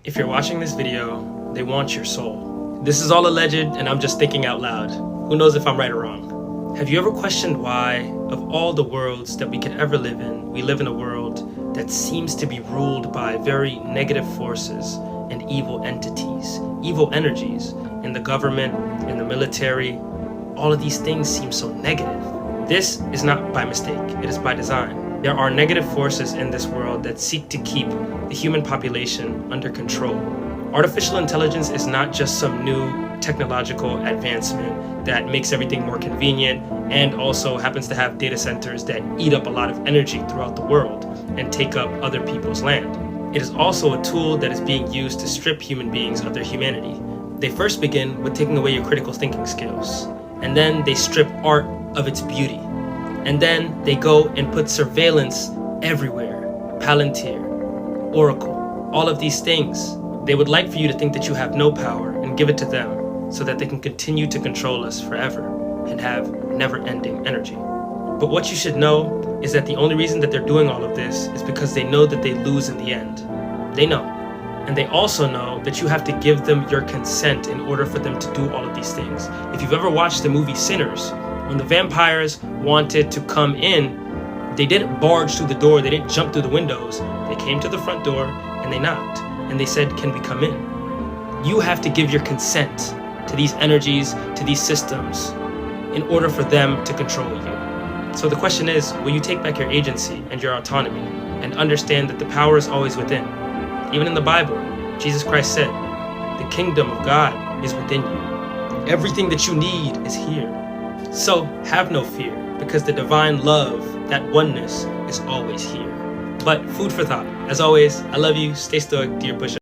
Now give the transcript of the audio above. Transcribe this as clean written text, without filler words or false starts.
If you're watching this video, they want your soul. This is all alleged and I'm just thinking out loud. Who knows if I'm right or wrong? Have you ever questioned why, of all the worlds that we could ever live in, we live in a world that seems to be ruled by very negative forces and evil entities, evil energies in the government, in the military? All of these things seem so negative. This is not by mistake, it is by design. There are negative forces in this world that seek to keep the human population under control. Artificial intelligence is not just some new technological advancement that makes everything more convenient and also happens to have data centers that eat up a lot of energy throughout the world and take up other people's land. It is also a tool that is being used to strip human beings of their humanity. They first begin with taking away your critical thinking skills, and then they strip art of its beauty. And then they go and put surveillance everywhere. Palantir, Oracle, all of these things. They would like for you to think that you have no power and give it to them so that they can continue to control us forever and have never-ending energy. But what you should know is that the only reason that they're doing all of this is because they know that they lose in the end. They know. And they also know that you have to give them your consent in order for them to do all of these things. If you've ever watched the movie Sinners, when the vampires wanted to come in, they didn't barge through the door, they didn't jump through the windows. They came to the front door and they knocked and they said, "Can we come in?" You have to give your consent to these energies, to these systems, in order for them to control you. So the question is, will you take back your agency and your autonomy and understand that the power is always within? Even in the Bible, Jesus Christ said, the kingdom of God is within you. Everything that you need is here. So have no fear, because the divine love, that oneness, is always here. But food for thought. As always, I love you. Stay stoic, dear pusher.